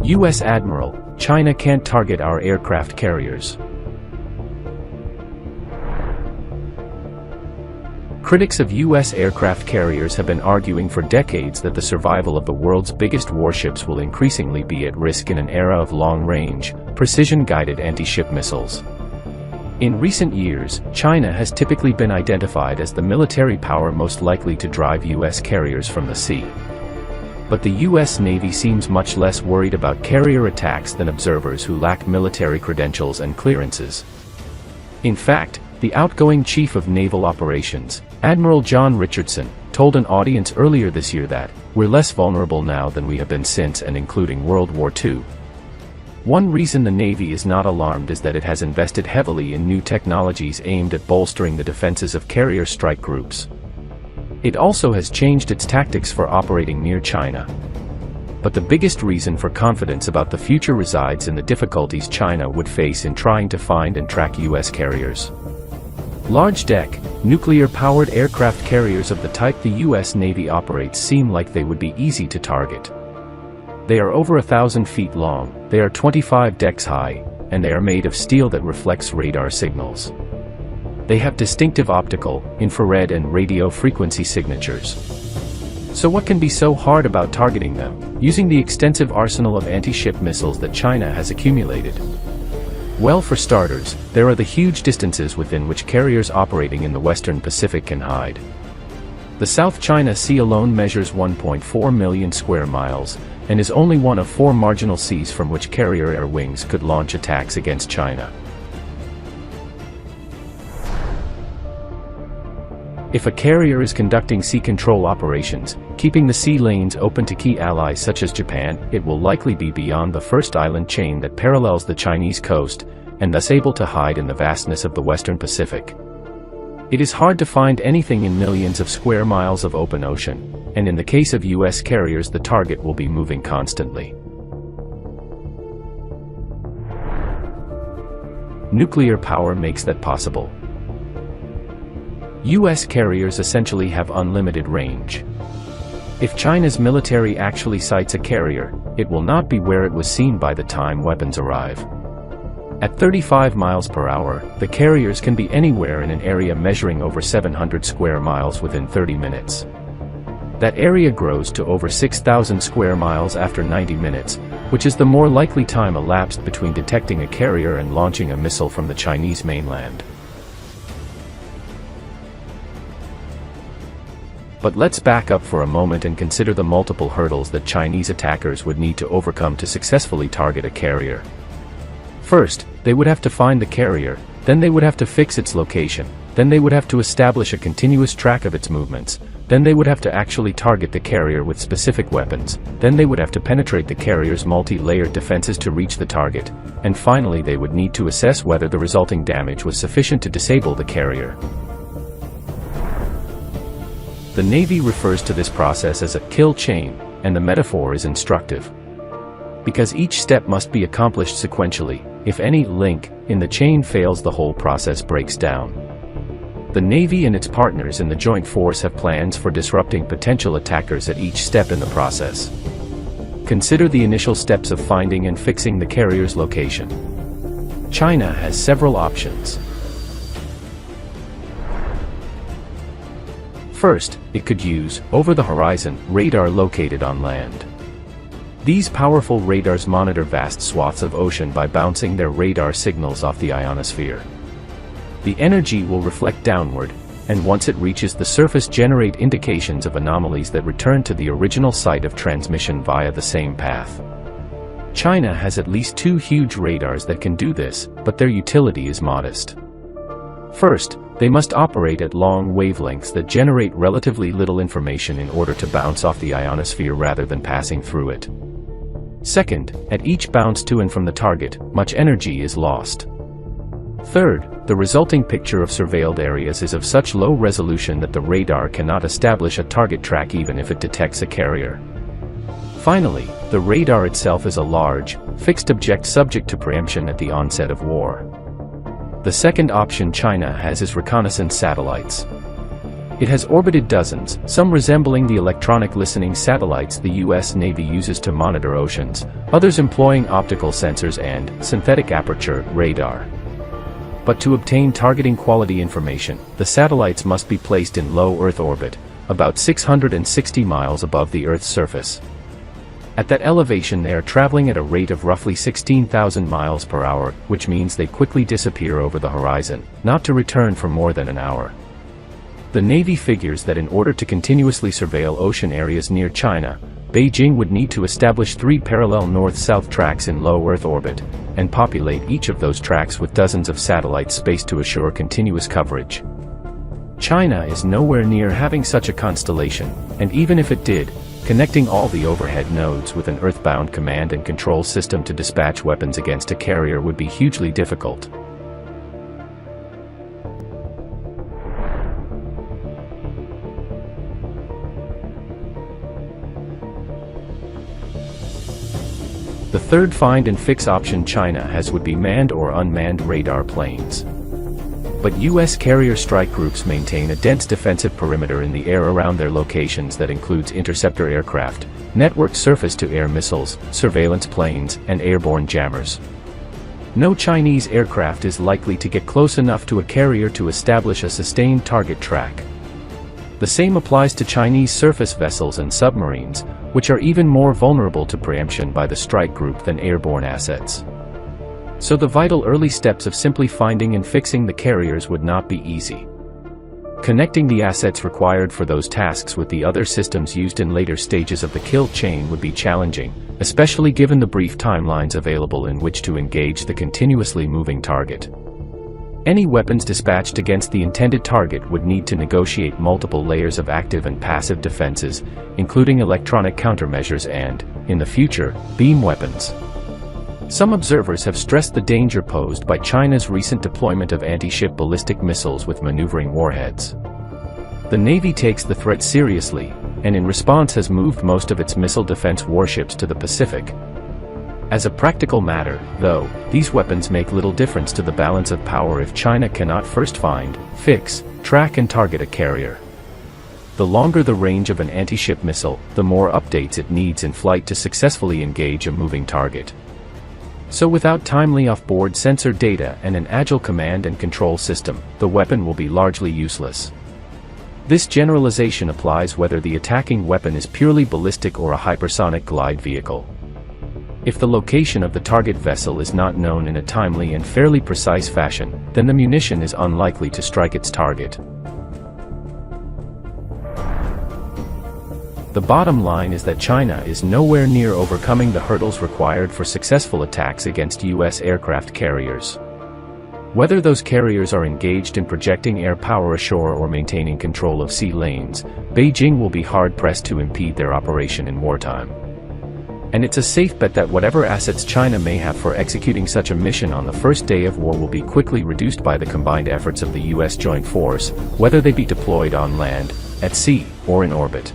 U.S. Admiral, China can't target our aircraft carriers. Critics of U.S. aircraft carriers have been arguing for decades that the survival of the world's biggest warships will increasingly be at risk in an era of long-range, precision-guided anti-ship missiles. In recent years, China has typically been identified as the military power most likely to drive U.S. carriers from the sea. But the U.S. Navy seems much less worried about carrier attacks than observers who lack military credentials and clearances. In fact, the outgoing Chief of Naval Operations, Admiral John Richardson, told an audience earlier this year that, "We're less vulnerable now than we have been since and including World War II." One reason the Navy is not alarmed is that it has invested heavily in new technologies aimed at bolstering the defenses of carrier strike groups. It also has changed its tactics for operating near China. But the biggest reason for confidence about the future resides in the difficulties China would face in trying to find and track U.S. carriers. Large-deck, nuclear-powered aircraft carriers of the type the U.S. Navy operates seem like they would be easy to target. They are over 1,000 feet long, they are 25 decks high, and they are made of steel that reflects radar signals. They have distinctive optical, infrared and radio frequency signatures. So what can be so hard about targeting them, using the extensive arsenal of anti-ship missiles that China has accumulated? Well, for starters, there are the huge distances within which carriers operating in the Western Pacific can hide. The South China Sea alone measures 1.4 million square miles, and is only one of 4 marginal seas from which carrier air wings could launch attacks against China. If a carrier is conducting sea control operations, keeping the sea lanes open to key allies such as Japan, it will likely be beyond the first island chain that parallels the Chinese coast, and thus able to hide in the vastness of the Western Pacific. It is hard to find anything in millions of square miles of open ocean, and in the case of U.S. carriers the target will be moving constantly. Nuclear power makes that possible. U.S. carriers essentially have unlimited range. If China's military actually sights a carrier, it will not be where it was seen by the time weapons arrive. At 35 miles per hour, the carriers can be anywhere in an area measuring over 700 square miles within 30 minutes. That area grows to over 6,000 square miles after 90 minutes, which is the more likely time elapsed between detecting a carrier and launching a missile from the Chinese mainland. But let's back up for a moment and consider the multiple hurdles that Chinese attackers would need to overcome to successfully target a carrier. First, they would have to find the carrier, then they would have to fix its location, then they would have to establish a continuous track of its movements, then they would have to actually target the carrier with specific weapons, then they would have to penetrate the carrier's multi-layered defenses to reach the target, and finally they would need to assess whether the resulting damage was sufficient to disable the carrier. The Navy refers to this process as a kill chain, and the metaphor is instructive. Because each step must be accomplished sequentially, if any link in the chain fails, the whole process breaks down. The Navy and its partners in the Joint Force have plans for disrupting potential attackers at each step in the process. Consider the initial steps of finding and fixing the carrier's location. China has several options. First, it could use over-the-horizon radar located on land. These powerful radars monitor vast swaths of ocean by bouncing their radar signals off the ionosphere. The energy will reflect downward, and once it reaches the surface generate indications of anomalies that return to the original site of transmission via the same path. China has at least 2 huge radars that can do this, but their utility is modest. First, they must operate at long wavelengths that generate relatively little information in order to bounce off the ionosphere rather than passing through it. Second, at each bounce to and from the target, much energy is lost. Third, the resulting picture of surveilled areas is of such low resolution that the radar cannot establish a target track even if it detects a carrier. Finally, the radar itself is a large, fixed object subject to preemption at the onset of war. The second option China has is reconnaissance satellites. It has orbited dozens, some resembling the electronic listening satellites the U.S. Navy uses to monitor oceans, others employing optical sensors and synthetic aperture radar. But to obtain targeting quality information, the satellites must be placed in low Earth orbit, about 660 miles above the Earth's surface. At that elevation they are traveling at a rate of roughly 16,000 miles per hour, which means they quickly disappear over the horizon, not to return for more than an hour. The Navy figures that in order to continuously surveil ocean areas near China, Beijing would need to establish 3 parallel north-south tracks in low Earth orbit, and populate each of those tracks with dozens of satellites spaced to assure continuous coverage. China is nowhere near having such a constellation, and even if it did, connecting all the overhead nodes with an Earthbound command and control system to dispatch weapons against a carrier would be hugely difficult. The third find and fix option China has would be manned or unmanned radar planes. But U.S. carrier strike groups maintain a dense defensive perimeter in the air around their locations that includes interceptor aircraft, networked surface-to-air missiles, surveillance planes, and airborne jammers. No Chinese aircraft is likely to get close enough to a carrier to establish a sustained target track. The same applies to Chinese surface vessels and submarines, which are even more vulnerable to preemption by the strike group than airborne assets. So the vital early steps of simply finding and fixing the carriers would not be easy. Connecting the assets required for those tasks with the other systems used in later stages of the kill chain would be challenging, especially given the brief timelines available in which to engage the continuously moving target. Any weapons dispatched against the intended target would need to negotiate multiple layers of active and passive defenses, including electronic countermeasures and, in the future, beam weapons. Some observers have stressed the danger posed by China's recent deployment of anti-ship ballistic missiles with maneuvering warheads. The Navy takes the threat seriously, and in response has moved most of its missile defense warships to the Pacific. As a practical matter, though, these weapons make little difference to the balance of power if China cannot first find, fix, track and target a carrier. The longer the range of an anti-ship missile, the more updates it needs in flight to successfully engage a moving target. So without timely off-board sensor data and an agile command and control system, the weapon will be largely useless. This generalization applies whether the attacking weapon is purely ballistic or a hypersonic glide vehicle. If the location of the target vessel is not known in a timely and fairly precise fashion, then the munition is unlikely to strike its target. The bottom line is that China is nowhere near overcoming the hurdles required for successful attacks against U.S. aircraft carriers. Whether those carriers are engaged in projecting air power ashore or maintaining control of sea lanes, Beijing will be hard-pressed to impede their operation in wartime. And it's a safe bet that whatever assets China may have for executing such a mission on the first day of war will be quickly reduced by the combined efforts of the U.S. Joint Force, whether they be deployed on land, at sea, or in orbit.